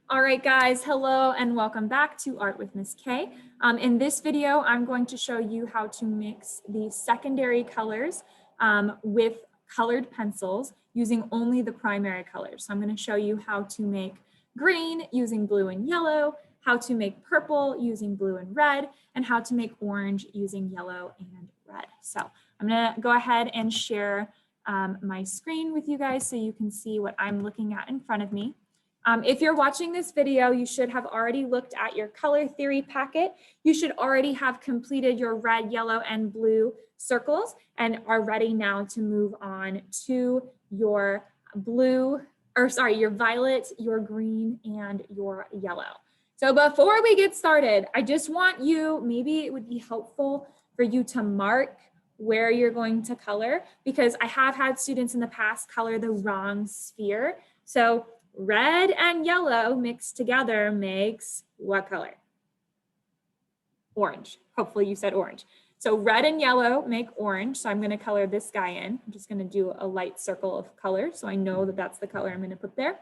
All right, guys, hello and welcome back to Art with Miss K. In this video, I'm going to show you how to mix the secondary colors with colored pencils using only the primary colors. So I'm going to show you how to make green using blue and yellow, how to make purple using blue and red, and how to make orange using yellow and red. So I'm going to go ahead and share my screen with you guys so you can see what I'm looking at in front of me. If you're watching this video, you should have already looked at your color theory packet. You should already have completed your red, yellow, and blue circles and are ready now to move on to your your violet, your green, and your yellow. So before we get started, I just want you, maybe it would be helpful for you to mark where you're going to color, because I have had students in the past color the wrong sphere. So red and yellow mixed together makes what color? Orange. Hopefully you said orange. So red and yellow make orange. So I'm going to color this guy in. I'm just going to do a light circle of color so I know that that's the color I'm going to put there.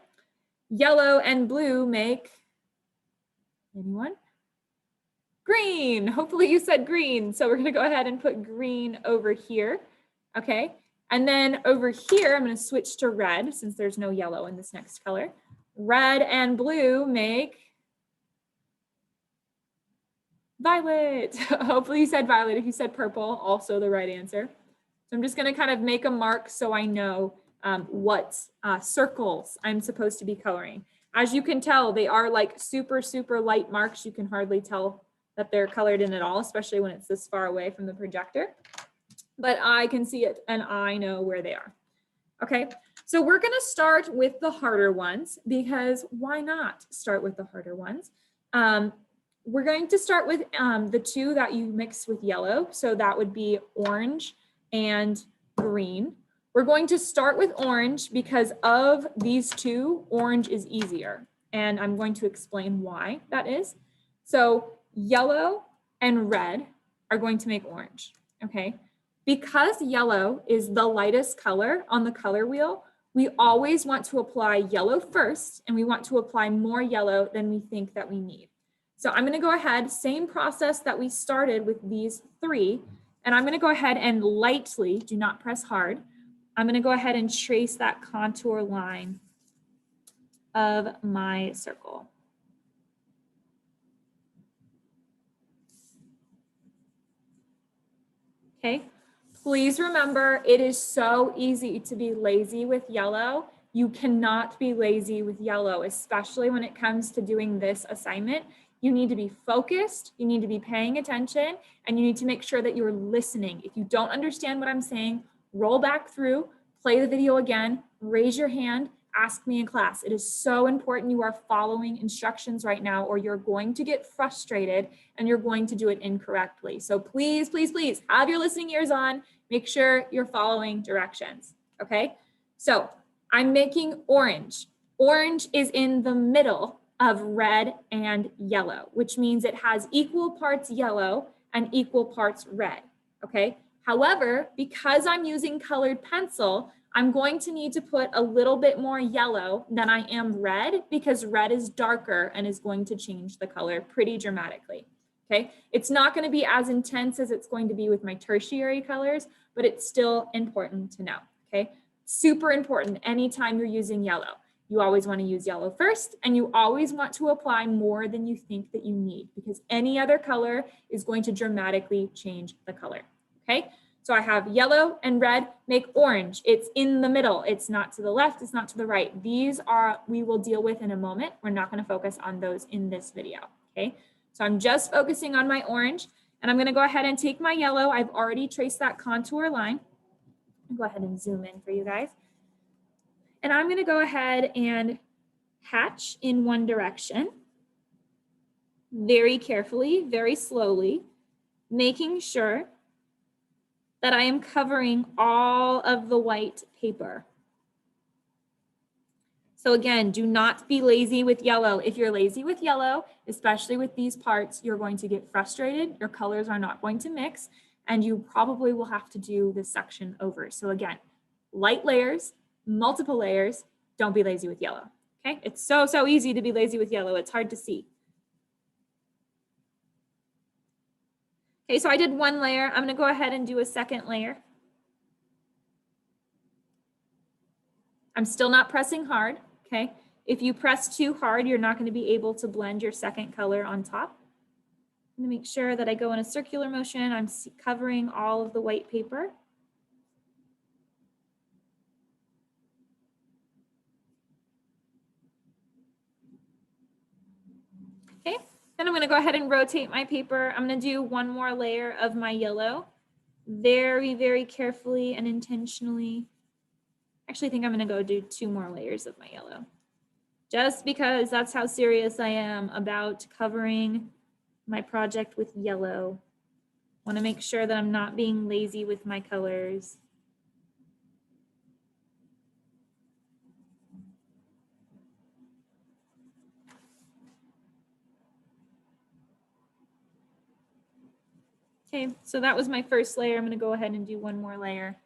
Yellow and blue make, anyone? Green. Hopefully you said green. So we're going to go ahead and put green over here. Okay. And then over here, I'm going to switch to red since there's no yellow in this next color. Red and blue make violet. Hopefully you said violet. If you said purple, also the right answer. So I'm just going to kind of make a mark so I know what circles I'm supposed to be coloring. As you can tell, they are like super, super light marks. You can hardly tell that they're colored in at all, especially when it's this far away from the projector. But I can see it and I know where they are. Okay, so we're going to start with the harder ones, because why not start with the harder ones? We're going to start with the two that you mix with yellow. So that would be orange and green. We're going to start with orange because of these two, orange is easier. And I'm going to explain why that is. So yellow and red are going to make orange, okay? Because yellow is the lightest color on the color wheel, we always want to apply yellow first, and we want to apply more yellow than we think that we need. So I'm going to go ahead, same process that we started with these three, and I'm going to go ahead and lightly, do not press hard, I'm going to go ahead and trace that contour line of my circle. Okay. Please remember, it is so easy to be lazy with yellow. You cannot be lazy with yellow, especially when it comes to doing this assignment. You need to be focused, you need to be paying attention, and you need to make sure that you're listening. If you don't understand what I'm saying, roll back through, play the video again, raise your hand, ask me in class. It is so important you are following instructions right now, or you're going to get frustrated and you're going to do it incorrectly. So please, please, please have your listening ears on. Make sure you're following directions, okay? So I'm making orange. Orange is in the middle of red and yellow, which means it has equal parts yellow and equal parts red, okay? However, because I'm using colored pencil, I'm going to need to put a little bit more yellow than I am red, because red is darker and is going to change the color pretty dramatically. Okay, it's not going to be as intense as it's going to be with my tertiary colors, but it's still important to know. Okay, super important anytime you're using yellow. You always want to use yellow first, and you always want to apply more than you think that you need, because any other color is going to dramatically change the color. Okay, so I have yellow and red make orange. It's in the middle. It's not to the left, it's not to the right. These are, we will deal with in a moment. We're not going to focus on those in this video. Okay. So I'm just focusing on my orange, and I'm going to go ahead and take my yellow. I've already traced that contour line. I'll go ahead and zoom in for you guys. And I'm going to go ahead and hatch in one direction, very carefully, very slowly, making sure that I am covering all of the white paper. So again, do not be lazy with yellow. If you're lazy with yellow, especially with these parts, you're going to get frustrated. Your colors are not going to mix, and you probably will have to do this section over. So again, light layers, multiple layers, don't be lazy with yellow, Okay, it's so easy to be lazy with yellow. It's hard to see. Okay, so I did one layer. I'm gonna go ahead and do a second layer. I'm still not pressing hard, okay? If you press too hard, you're not gonna be able to blend your second color on top. I'm gonna make sure that I go in a circular motion. I'm covering all of the white paper. Okay, then I'm gonna go ahead and rotate my paper. I'm gonna do one more layer of my yellow. Very carefully and intentionally. Actually, I think I'm gonna go do 2 more layers of my yellow. Just because that's how serious I am about covering my project with yellow. Want to make sure that I'm not being lazy with my colors. Okay, so that was my first layer. I'm going to go ahead and do one more layer.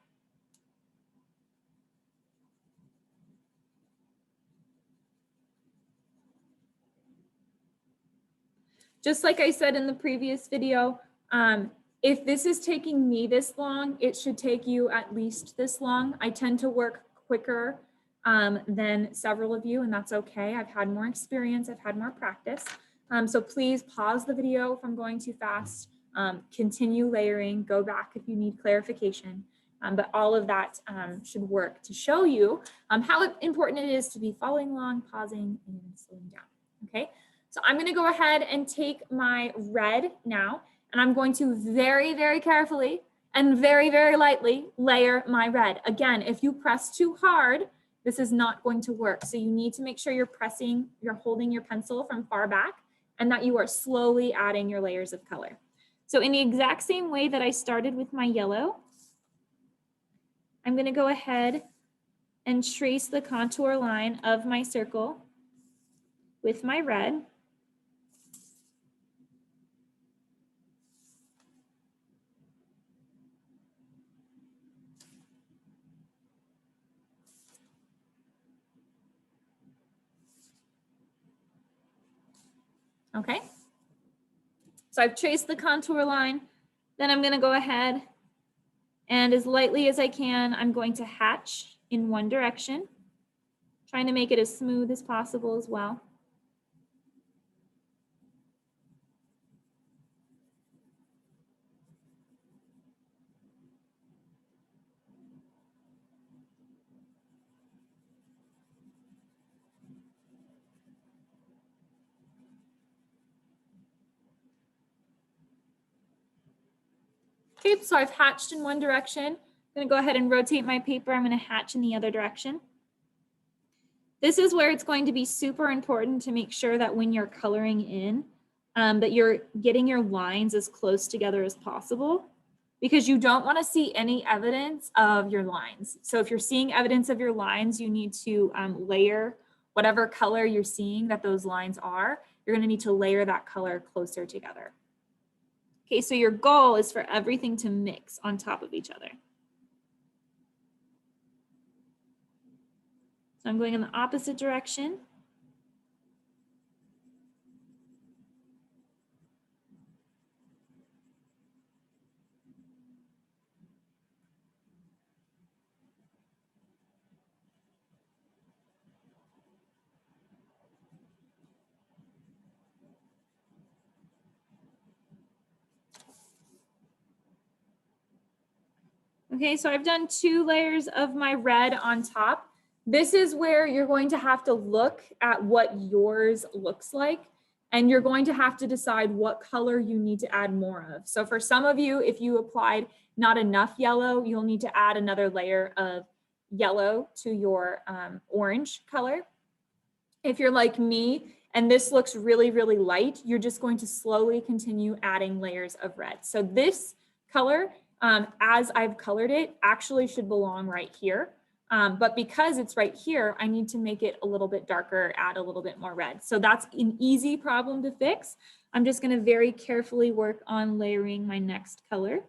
Just like I said in the previous video, if this is taking me this long, it should take you at least this long. I tend to work quicker than several of you, and that's okay. I've had more experience, I've had more practice. So please pause the video if I'm going too fast, continue layering, go back if you need clarification. But all of that should work to show you how important it is to be following along, pausing, and slowing down, okay? So I'm gonna go ahead and take my red now, and I'm going to very carefully and very lightly layer my red. Again, if you press too hard, this is not going to work. So you need to make sure you're holding your pencil from far back and that you are slowly adding your layers of color. So in the exact same way that I started with my yellow, I'm gonna go ahead and trace the contour line of my circle with my red. Okay, so I've traced the contour line. Then I'm gonna go ahead and as lightly as I can, I'm going to hatch in one direction, trying to make it as smooth as possible as well. Okay, so I've hatched in one direction. I'm gonna go ahead and rotate my paper. I'm gonna hatch in the other direction. This is where it's going to be super important to make sure that when you're coloring in, that you're getting your lines as close together as possible, because you don't want to see any evidence of your lines. So if you're seeing evidence of your lines, you need to layer whatever color you're seeing that those lines are. You're going to need to layer that color closer together. Okay, so your goal is for everything to mix on top of each other. So I'm going in the opposite direction. Okay, so I've done 2 layers of my red on top. This is where you're going to have to look at what yours looks like, and you're going to have to decide what color you need to add more of. So for some of you, if you applied not enough yellow, you'll need to add another layer of yellow to your orange color. If you're like me and this looks really light, you're just going to slowly continue adding layers of red. So this color, as I've colored it, actually should belong right here. But because it's right here, I need to make it a little bit darker, add a little bit more red. So that's an easy problem to fix. I'm just going to very carefully work on layering my next color.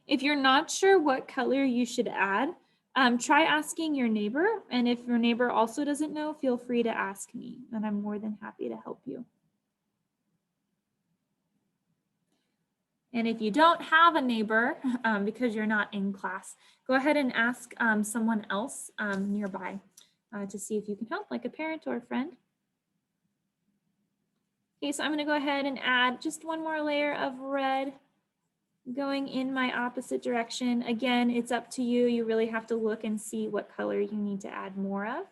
If you're not sure what color you should add, try asking your neighbor. And if your neighbor also doesn't know, feel free to ask me, and I'm more than happy to help you. And if you don't have a neighbor because you're not in class, go ahead and ask someone else nearby to see if you can help, like a parent or a friend. Okay, so I'm going to go ahead and add just one more layer of red going in my opposite direction. Again, it's up to you. You really have to look and see what color you need to add more of.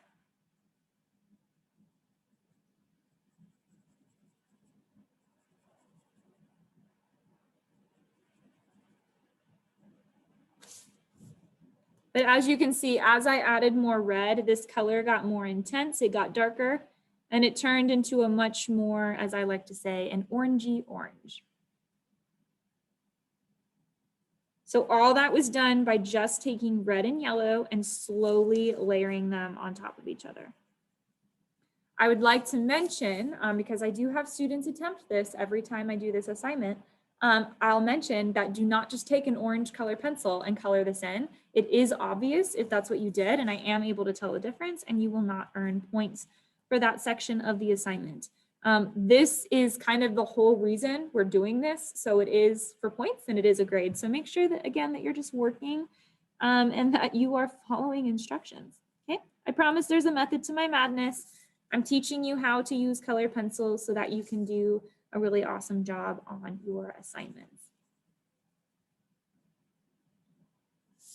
But as you can see, as I added more red, this color got more intense, it got darker, and it turned into a much more, as I like to say, an orangey orange. So all that was done by just taking red and yellow and slowly layering them on top of each other. I would like to mention, because I do have students attempt this every time I do this assignment, I'll mention that do not just take an orange color pencil and color this in. It is obvious if that's what you did, and I am able to tell the difference, and you will not earn points for that section of the assignment. This is kind of the whole reason we're doing this. So it is for points and it is a grade. So make sure that, again, that you're just working and that you are following instructions. Okay, I promise there's a method to my madness. I'm teaching you how to use color pencils so that you can do a really awesome job on your assignments.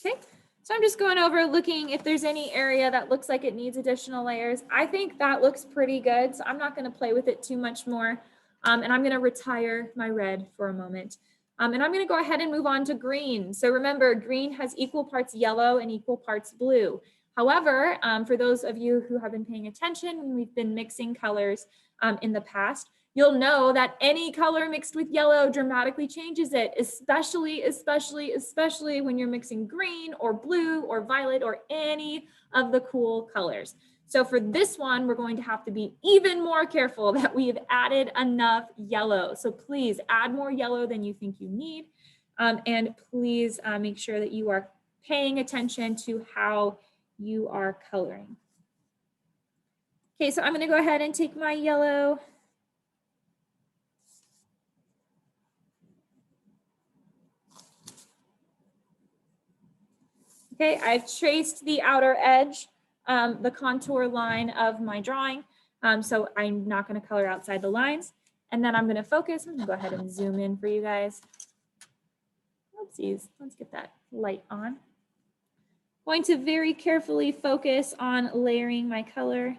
Okay, so I'm just going over looking if there's any area that looks like it needs additional layers. I think that looks pretty good, so I'm not going to play with it too much more. And I'm going to retire my red for a moment. And I'm going to go ahead and move on to green. So remember, green has equal parts yellow and equal parts blue. However, for those of you who have been paying attention when we've been mixing colors in the past, you'll know that any color mixed with yellow dramatically changes it, especially when you're mixing green or blue or violet or any of the cool colors. So for this one, we're going to have to be even more careful that we have added enough yellow. So please add more yellow than you think you need. And please make sure that you are paying attention to how you are coloring. Okay, so I'm going to go ahead and take my yellow. Okay, I've traced the outer edge, the contour line of my drawing. So I'm not going to color outside the lines. And then I'm going to focus. I'm going to go ahead and zoom in for you guys. Oopsies, let's get that light on. Going to very carefully focus on layering my color.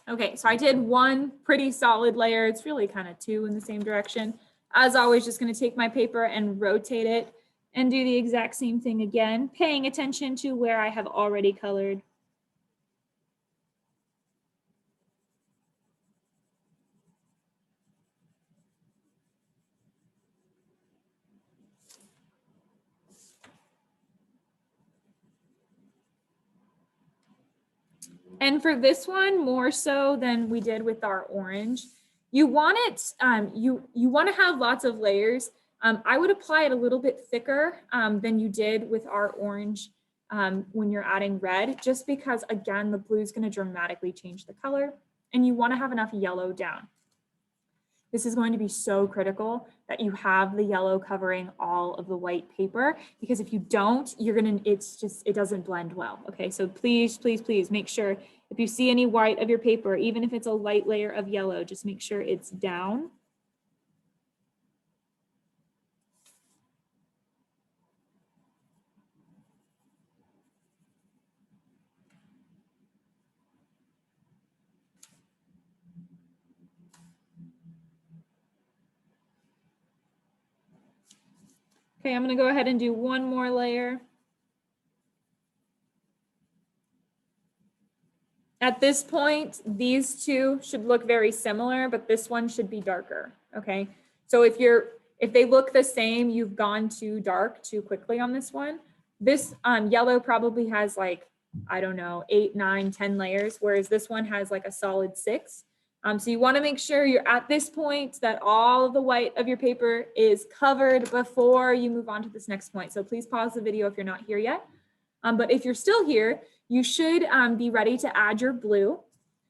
Okay, so I did one pretty solid layer. It's really kind of two in the same direction. As always, just going to take my paper and rotate it and do the exact same thing again, paying attention to where I have already colored. And for this one, more so than we did with our orange, you want it, you want to have lots of layers. I would apply it a little bit thicker than you did with our orange when you're adding red, just because, again, the blue is going to dramatically change the color, and you want to have enough yellow down. This is going to be so critical that you have the yellow covering all of the white paper, because if you don't, it doesn't blend well. Okay, so please, please, please make sure if you see any white of your paper, even if it's a light layer of yellow, just make sure it's down. Okay, I'm gonna go ahead and do one more layer. At this point, these two should look very similar, but this one should be darker, okay? So if they look the same, you've gone too dark too quickly on this one. This yellow probably has like, I don't know, 8, 9, 10 layers, whereas this one has like a solid 6. So you wanna make sure you're at this point that all the white of your paper is covered before you move on to this next point. So please pause the video if you're not here yet. But if you're still here, you should be ready to add your blue.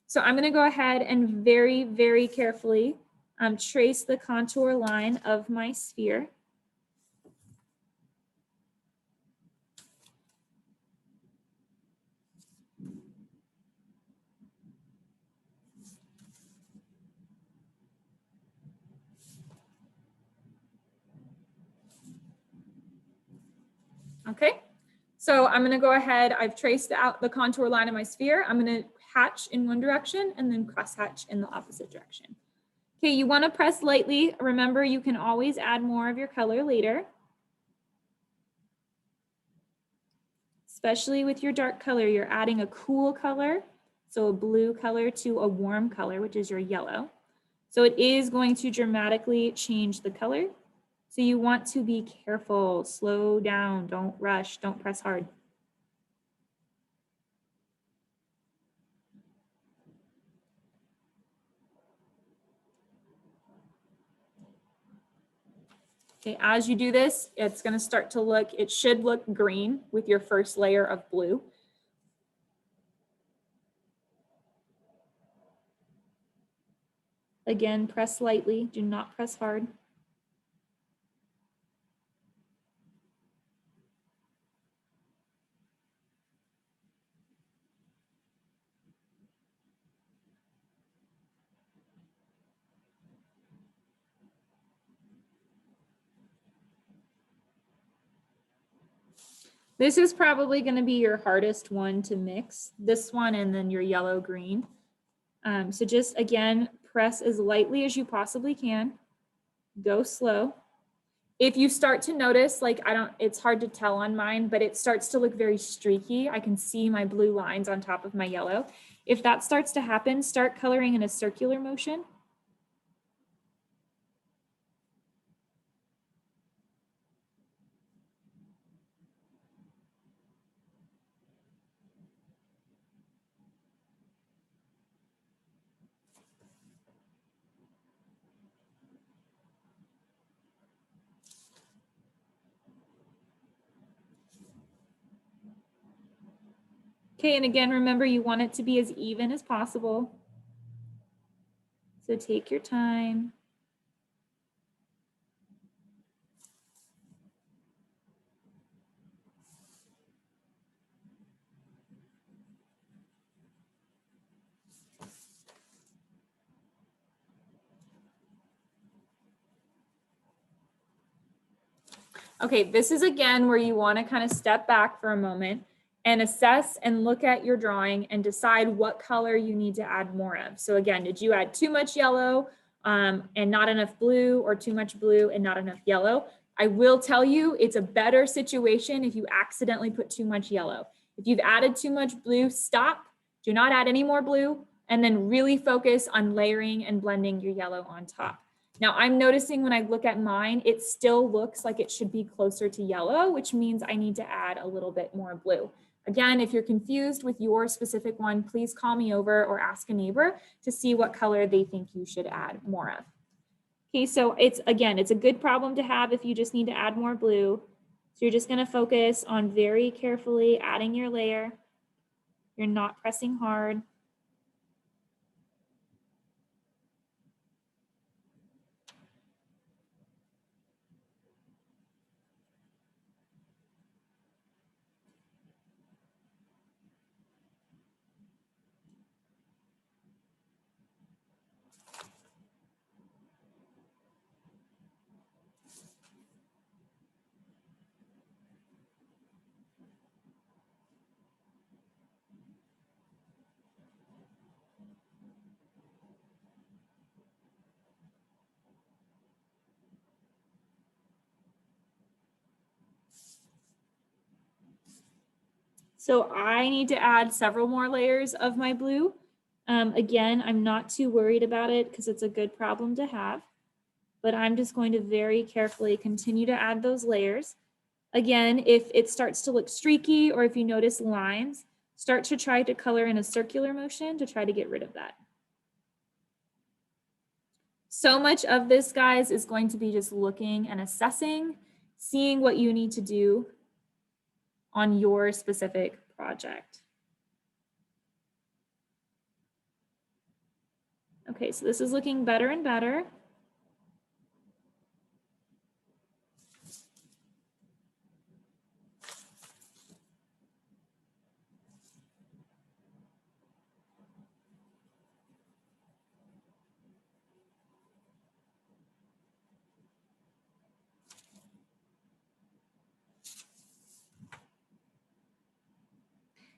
So I'm gonna go ahead and very, very carefully trace the contour line of my sphere. Okay, so I'm gonna go ahead, I've traced out the contour line of my sphere. I'm gonna hatch in one direction and then cross hatch in the opposite direction. Okay, you wanna press lightly. Remember, you can always add more of your color later. Especially with your dark color, you're adding a cool color, so a blue color to a warm color, which is your yellow. So it is going to dramatically change the color. So you want to be careful, slow down, don't rush, don't press hard. Okay, as you do this, it's gonna start to look, it should look green with your first layer of blue. Again, press lightly, do not press hard. This is probably going to be your hardest one to mix, this one and then your yellow green. So just again, press as lightly as you possibly can. Go slow. If you start to notice, like it's hard to tell on mine, but it starts to look very streaky. I can see my blue lines on top of my yellow. If that starts to happen, start coloring in a circular motion. Okay, and again, remember you want it to be as even as possible. So take your time. Okay, this is again where you want to kind of step back for a moment and assess and look at your drawing and decide what color you need to add more of. So again, did you add too much yellow and not enough blue, or too much blue and not enough yellow? I will tell you, it's a better situation if you accidentally put too much yellow. If you've added too much blue, stop, do not add any more blue, and then really focus on layering and blending your yellow on top. Now I'm noticing when I look at mine, it still looks like it should be closer to yellow, which means I need to add a little bit more blue. Again, if you're confused with your specific one, please call me over or ask a neighbor to see what color they think you should add more of. Okay, so it's a good problem to have if you just need to add more blue. So you're just gonna focus on very carefully adding your layer. You're not pressing hard. So I need to add several more layers of my blue. Again, I'm not too worried about it because it's a good problem to have, but I'm just going to very carefully continue to add those layers. Again, if it starts to look streaky or if you notice lines, start to try to color in a circular motion to try to get rid of that. So much of this, guys, is going to be just looking and assessing, seeing what you need to do on your specific project. Okay, so this is looking better and better.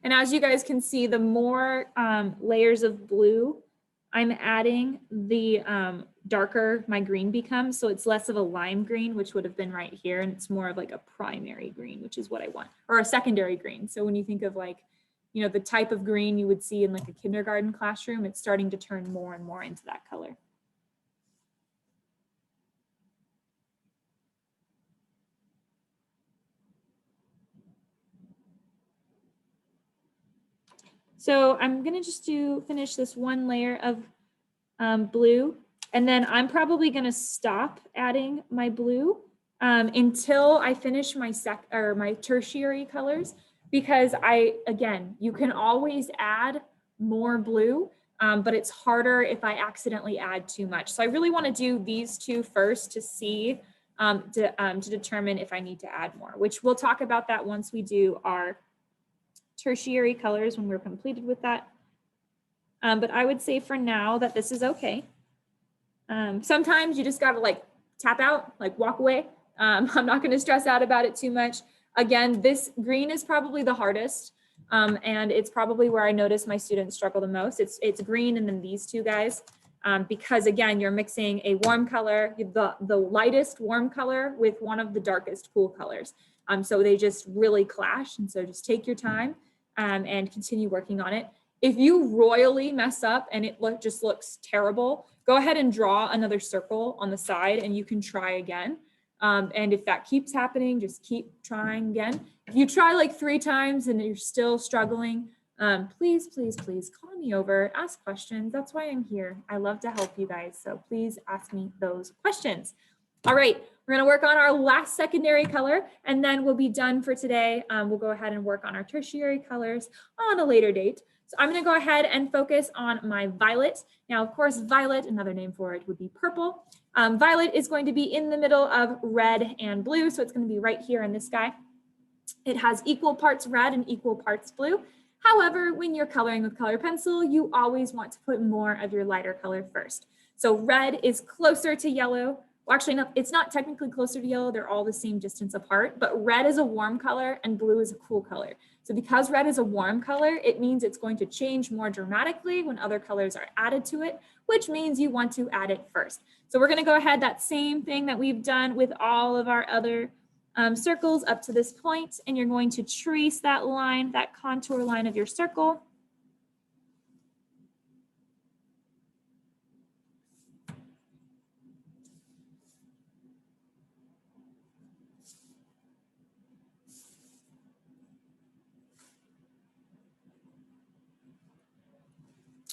And as you guys can see, the more layers of blue I'm adding, the darker my green becomes. So it's less of a lime green, which would have been right here. And it's more of like a primary green, which is what I want, or a secondary green. So when you think of like, you know, the type of green you would see in like a kindergarten classroom, it's starting to turn more and more into that color. So I'm gonna just finish this one layer of blue, and then I'm probably gonna stop adding my blue until I finish my my tertiary colors, because again, you can always add more blue, but it's harder if I accidentally add too much. So I really wanna do these two first to see, to determine if I need to add more, which we'll talk about that once we do our tertiary colors when we're completed with that. But I would say for now that this is okay. Sometimes you just gotta like tap out, like walk away. I'm not gonna stress out about it too much. Again, this green is probably the hardest, and it's probably where I notice my students struggle the most. It's green and then these two guys, because again, you're mixing a warm color, the lightest warm color with one of the darkest cool colors. So they just really clash, and so just take your time and continue working on it. If you royally mess up and it just looks terrible, go ahead and draw another circle on the side and you can try again. And if that keeps happening, just keep trying again. If you try like 3 times and you're still struggling, please, please, please call me over, ask questions. That's why I'm here. I love to help you guys. So please ask me those questions. All right, we're gonna work on our last secondary color and then we'll be done for today. We'll go ahead and work on our tertiary colors on a later date. So I'm gonna go ahead and focus on my violet. Now, of course, violet, another name for it would be purple. Violet is going to be in the middle of red and blue. So it's gonna be right here in this guy. It has equal parts red and equal parts blue. However, when you're coloring with color pencil, you always want to put more of your lighter color first. So red is closer to yellow. Well, actually, no, it's not technically closer to yellow. They're all the same distance apart, but red is a warm color and blue is a cool color. So because red is a warm color, it means it's going to change more dramatically when other colors are added to it, which means you want to add it first. So we're gonna go ahead, that same thing that we've done with all of our other circles up to this point, and you're going to trace that line, that contour line of your circle.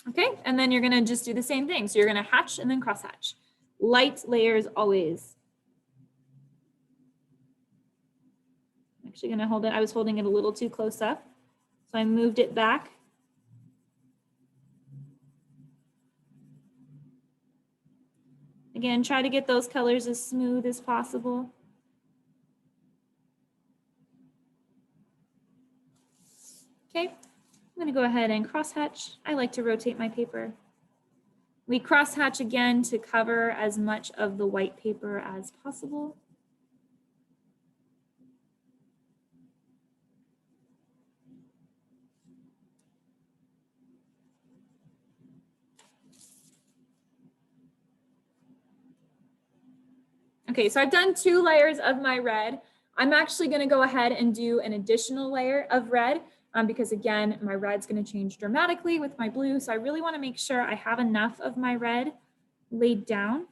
Okay, and then you're gonna just do the same thing. So you're gonna hatch and then cross hatch. Light layers always. I'm actually gonna hold it, I was holding it a little too close up. So I moved it back. Again, try to get those colors as smooth as possible. Okay, I'm gonna go ahead and cross hatch. I like to rotate my paper. We cross hatch again to cover as much of the white paper as possible. Okay, so I've done 2 layers of my red. I'm actually gonna go ahead and do an additional layer of red. because again, my red's going to change dramatically with my blue. So I really want to make sure I have enough of my red laid down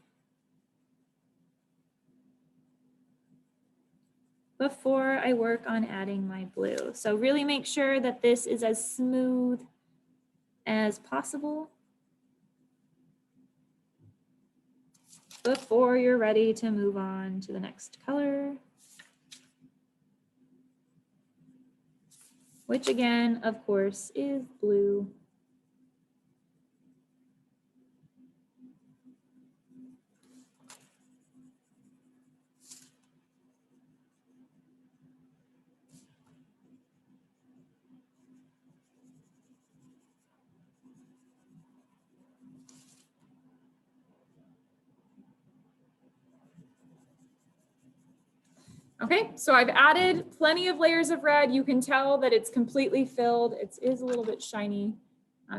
before I work on adding my blue. So really make sure that this is as smooth as possible before you're ready to move on to the next color, which again, of course, is blue. Okay, so I've added plenty of layers of red. You can tell that it's completely filled. It is a little bit shiny.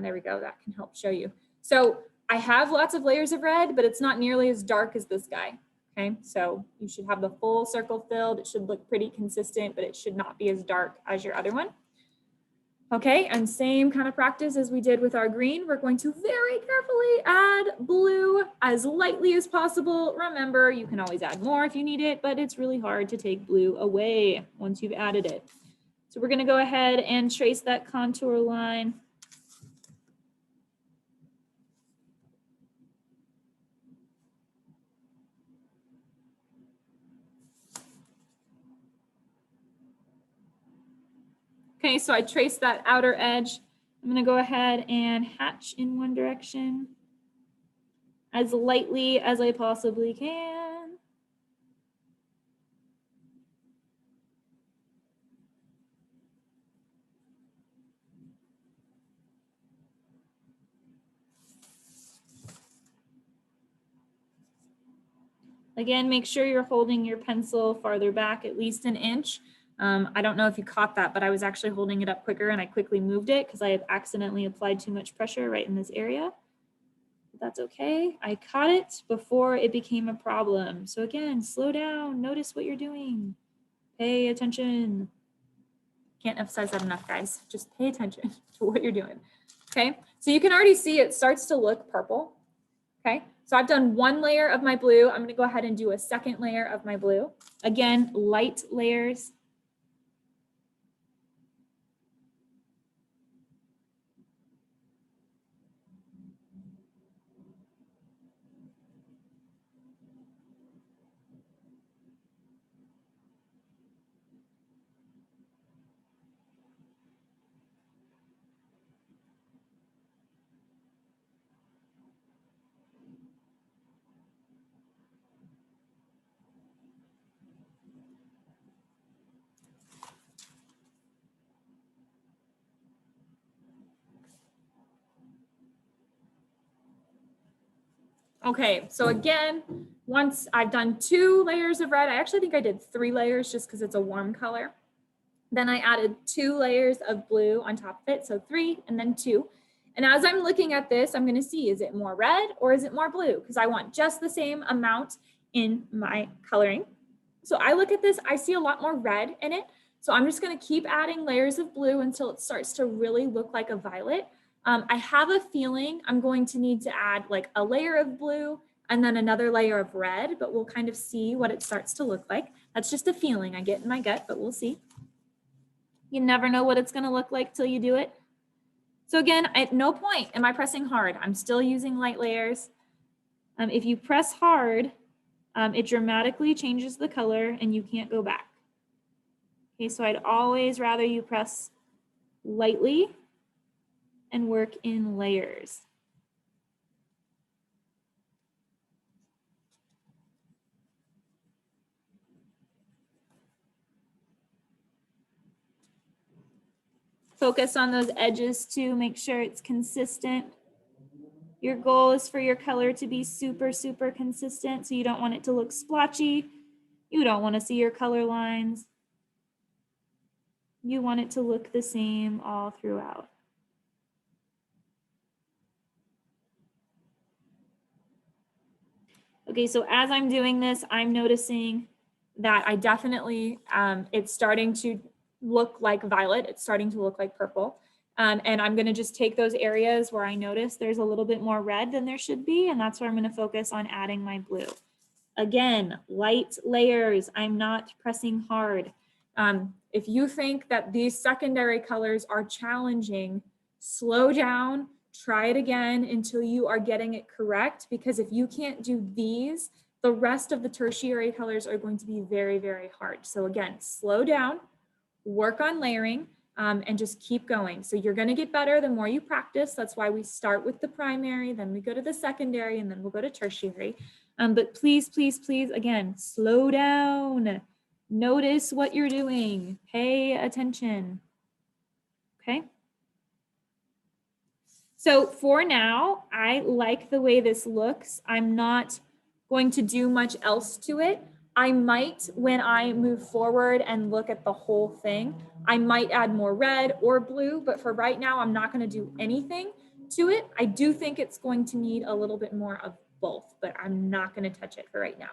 There we go, that can help show you. So I have lots of layers of red, but it's not nearly as dark as this guy. Okay, so you should have the full circle filled. It should look pretty consistent, but it should not be as dark as your other one. Okay, and same kind of practice as we did with our green. We're going to very carefully add blue as lightly as possible. Remember, you can always add more if you need it, but it's really hard to take blue away once you've added it. So we're gonna go ahead and trace that contour line. Okay, so I traced that outer edge. I'm gonna go ahead and hatch in one direction as lightly as I possibly can. Again, make sure you're holding your pencil farther back, at least an inch. I don't know if you caught that, but I was actually holding it up quicker and I quickly moved it because I had accidentally applied too much pressure right in this area. But that's okay. I caught it before it became a problem. So again, slow down, notice what you're doing. Pay attention. Can't emphasize that enough, guys. Just pay attention to what you're doing. Okay, so you can already see it starts to look purple. Okay, so I've done one layer of my blue. I'm gonna go ahead and do a second layer of my blue. Again, light layers. Okay, so again, once I've done 2 layers of red, I actually think I did 3 layers just because it's a warm color. Then I added 2 layers of blue on top of it, so 3 and then 2. And as I'm looking at this, I'm gonna see, is it more red or is it more blue? Because I want just the same amount in my coloring. So I look at this, I see a lot more red in it. So I'm just gonna keep adding layers of blue until it starts to really look like a violet. I have a feeling I'm going to need to add like a layer of blue and then another layer of red, but we'll kind of see what it starts to look like. That's just a feeling I get in my gut, but we'll see. You never know what it's gonna look like till you do it. So again, at no point am I pressing hard. I'm still using light layers. If you press hard, it dramatically changes the color and you can't go back. Okay, so I'd always rather you press lightly and work in layers. Focus on those edges too, make sure it's consistent. Your goal is for your color to be super, super consistent, so you don't want it to look splotchy. You don't want to see your color lines. You want it to look the same all throughout. Okay, so as I'm doing this, I'm noticing that I definitely, it's starting to look like violet. It's starting to look like purple. And I'm going to just take those areas where I notice there's a little bit more red than there should be. And that's where I'm going to focus on adding my blue. Again, light layers. I'm not pressing hard. If you think that these secondary colors are challenging, slow down, try it again until you are getting it correct. Because if you can't do these, the rest of the tertiary colors are going to be very, very hard. So again, slow down, work on layering, and just keep going. So you're going to get better the more you practice. That's why we start with the primary, then we go to the secondary, and then we'll go to tertiary. But please, please, please, again, slow down. Notice what you're doing. Pay attention. Okay. So for now, I like the way this looks. I'm not going to do much else to it. I might, when I move forward and look at the whole thing, I might add more red or blue, but for right now, I'm not going to do anything to it. I do think it's going to need a little bit more of both, but I'm not going to touch it for right now.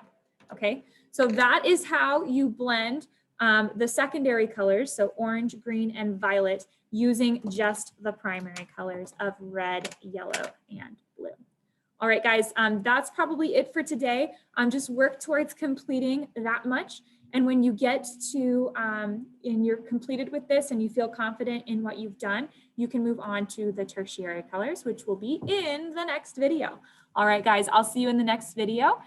Okay, so that is how you blend the secondary colors, so orange, green, and violet, using just the primary colors of red, yellow, and blue. All right, guys, that's probably it for today. Just work towards completing that much. And when you get to, and you're completed with this and you feel confident in what you've done, you can move on to the tertiary colors, which will be in the next video. All right, guys, I'll see you in the next video.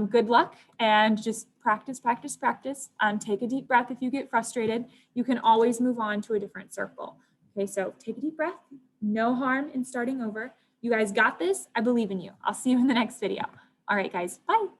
Good luck and just practice, practice, practice. Take a deep breath if you get frustrated. You can always move on to a different circle. Okay, so take a deep breath. No harm in starting over. You guys got this. I believe in you. I'll see you in the next video. All right, guys, bye.